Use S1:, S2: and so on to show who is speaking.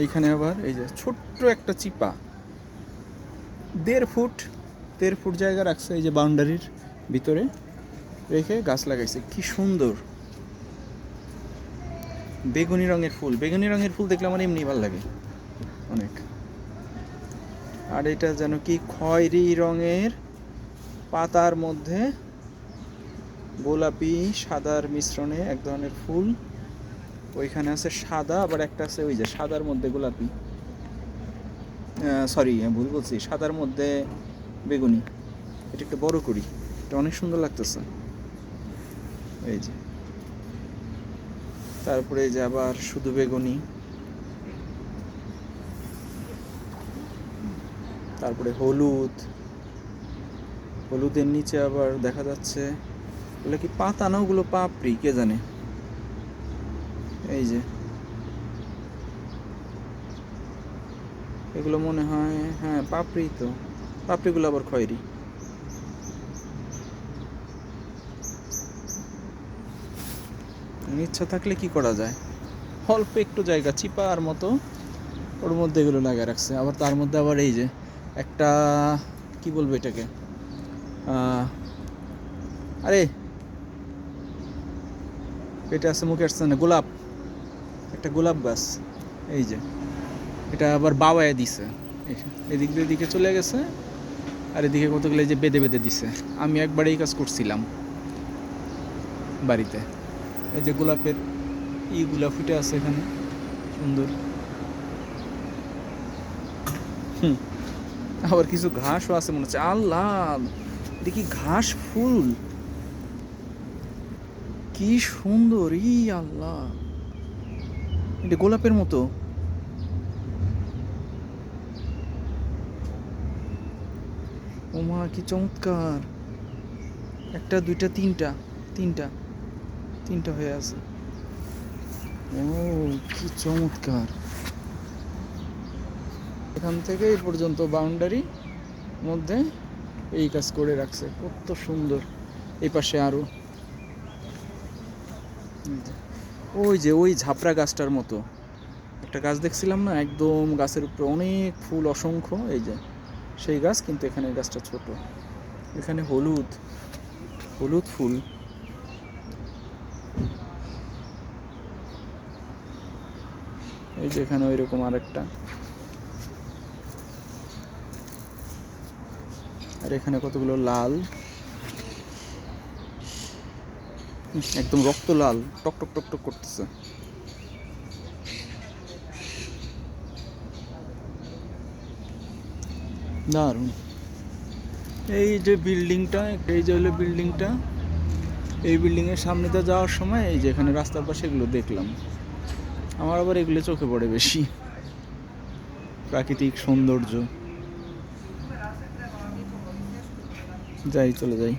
S1: এইখানে আবার এই যে ছোট্ট একটা চিপা, 1.5 ফুট 1.5 ফুট জায়গা রাখছে এই যে বাউন্ডারির ভিতরে রেখে গাছ লাগাইছে। কি সুন্দর বেগুনি রঙের ফুল, বেগুনি রঙের ফুল দেখলে আমার এমনি ভালো লাগে অনেক। আর এটা যেন কি খয়েরি রঙের পাতার মধ্যে গোলাপি সাদার মিশ্রণে এক ধরনের ফুল। ওইখানে আছে সাদা, আবার একটা আছে ওই যে সাদার মধ্যে গোলাপি, সরি ভুল বলছি, সাদার মধ্যে বেগুনি। এটা একটু বড় করি, এটা অনেক সুন্দর লাগতেছে এই যে। তারপরে এই যে আবার শুধু বেগুনি, তারপরে হলুদ, হলুদের নিচে আবার দেখা যাচ্ছে ওগুলো কি পাতা না, ওগুলো পাপড়ি কে জানে। এই যে এগুলো মনে হয় হ্যাঁ পাপড়ি, তো পাপড়িগুলো আবার খয়েরি। ইচ্ছা থাকলে কি করা যায়, অল্প একটু জায়গা চিপার মতো ওর মধ্যে এগুলো লাগিয়ে রাখছে। আবার তার মধ্যে আবার এই যে একটা কি বলবো এটাকে, আরে এটা আছে মুখে আসছে না, গোলাপ, একটা গোলাপ গাছ এই যে। এটা আবার বাবায় দিছে, এদিক দিয়ে এদিকে চলে গেছে, আর এদিকে কতগুলো যে বেঁধে বেঁধে দিছে। আমি একবার এই কাজ করছিলাম বাড়িতে। এই যে গোলাপের ইগুলা ফুটে আছে এখানে সুন্দর। আবার কিছু ঘাসও আছে মনে হচ্ছে, আল্লাহ এটা কি ঘাস ফুল, কি সুন্দর, ই আল্লাহ এটা গোলাপের মতো। ওমা কি চমৎকার, একটা দুইটা তিনটা, তিনটা তিনটা হয়ে আছে। ও কি চমৎকার, এখান থেকে এই পর্যন্ত বাউন্ডারি মধ্যে এই কাজ করে রাখছে, কত সুন্দর। এই পাশে আরো ওই যে ওই ঝাপড়া গাছটার মতো একটা গাছ দেখছিলাম না, একদম গাছের উপরে অনেক ফুল অসংখ্য, এই যে সেই গাছ, কিন্তু এখানে গাছটা ছোট। এখানে হলুদ হলুদ ফুল, এই যে এখানে ওই রকম আরেকটা, আর এখানে কতগুলো লাল, একদম রক্ত লাল, টক টক টক টক করতেছে। দারুণ। এই যে বিল্ডিংটা, এই যে হলো বিল্ডিংটা, এই বিল্ডিংয়ের সামনে দিয়ে যাওয়ার সময় এই যে এখানে রাস্তার পাশে এগুলো দেখলাম। আমার আবার এগুলো চোখে পড়ে বেশি, প্রাকৃতিক সৌন্দর্য। যাই চলে যাই।